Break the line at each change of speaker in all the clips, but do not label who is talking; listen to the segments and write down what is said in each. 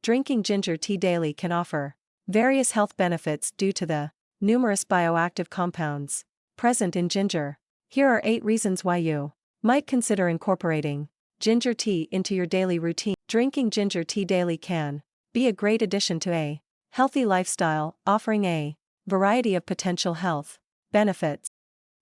Drinking ginger tea daily can offer various health benefits due to the numerous bioactive compounds present in ginger. Here are 8 reasons why you might consider incorporating ginger tea into your daily routine. Drinking ginger tea daily can be a great addition to a healthy lifestyle, offering a variety of potential health benefits.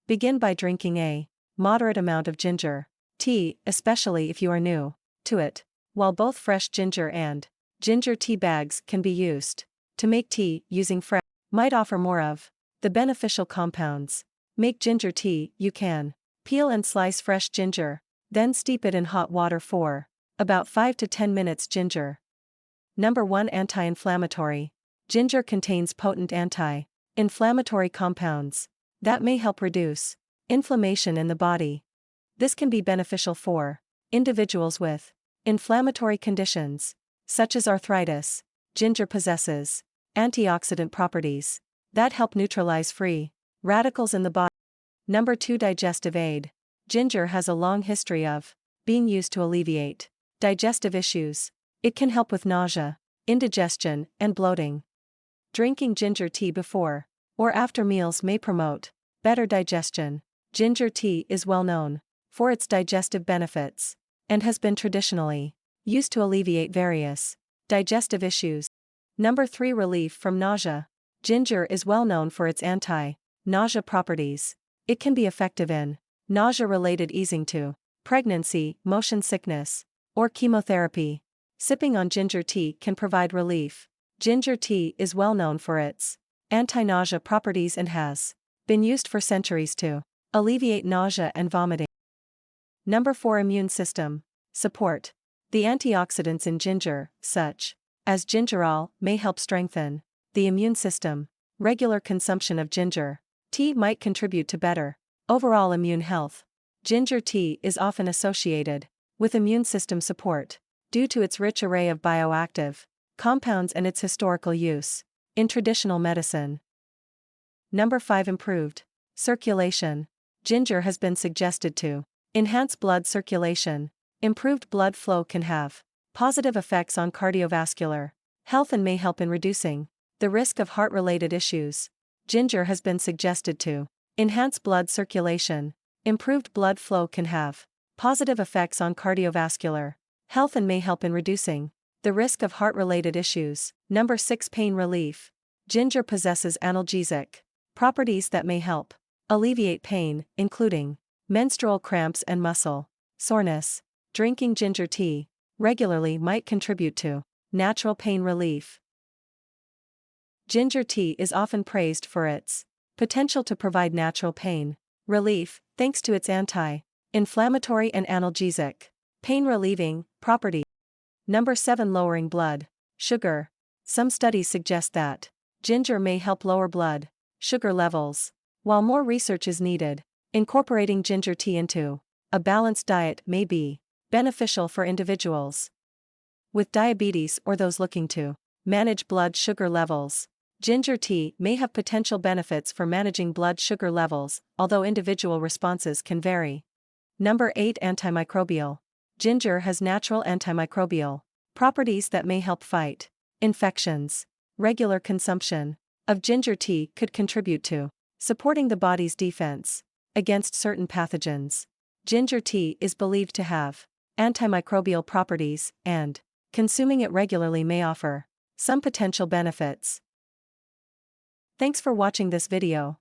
Begin by drinking a moderate amount of ginger tea, especially if you are new to it. While both fresh ginger and ginger tea bags can be used to make tea, using fresh might offer more of the beneficial compounds. Make ginger tea. You can peel and slice fresh ginger, then steep it in hot water for about 5 to 10 minutes. Ginger. Number 1. Anti-inflammatory. Ginger contains potent anti-inflammatory compounds that may help reduce inflammation in the body. This can be beneficial for individuals with inflammatory conditions, such as arthritis. Ginger possesses antioxidant properties that help neutralize free radicals in the body. Number 2. Digestive aid. Ginger has a long history of being used to alleviate digestive issues. It can help with nausea, indigestion, and bloating. Drinking ginger tea before or after meals may promote better digestion. Ginger tea is well known for its digestive benefits and has been traditionally used to alleviate various digestive issues. Number 3. Relief from nausea. Ginger is well known for its anti-nausea properties. It can be effective in nausea-related easing to pregnancy, motion sickness, or chemotherapy. Sipping on ginger tea can provide relief. Ginger tea is well known for its anti-nausea properties and has been used for centuries to alleviate nausea and vomiting. Number 4. Immune system support. The antioxidants in ginger, such as gingerol, may help strengthen the immune system. Regular consumption of ginger tea might contribute to better overall immune health. Ginger tea is often associated with immune system support due to its rich array of bioactive compounds and its historical use in traditional medicine. Number 5. Improved circulation. Ginger has been suggested to enhance blood circulation. Improved blood flow can have positive effects on cardiovascular health and may help in reducing the risk of heart-related issues. Ginger has been suggested to enhance blood circulation. Improved blood flow can have positive effects on cardiovascular health and may help in reducing the risk of heart-related issues. Number 6. Pain relief. Ginger possesses analgesic properties that may help alleviate pain, including menstrual cramps and muscle soreness. Drinking ginger tea regularly might contribute to natural pain relief. Ginger tea is often praised for its potential to provide natural pain relief, thanks to its anti-inflammatory and analgesic pain-relieving properties. Number 7. Lowering blood sugar. Some studies suggest that ginger may help lower blood sugar levels. While more research is needed, incorporating ginger tea into a balanced diet may be beneficial for individuals with diabetes or those looking to manage blood sugar levels. Ginger tea may have potential benefits for managing blood sugar levels, although individual responses can vary. Number 8. Antimicrobial. Ginger has natural antimicrobial properties that may help fight infections. Regular consumption of ginger tea could contribute to supporting the body's defense against certain pathogens. Ginger tea is believed to have antimicrobial properties, and consuming it regularly may offer some potential benefits. Thanks for watching this video.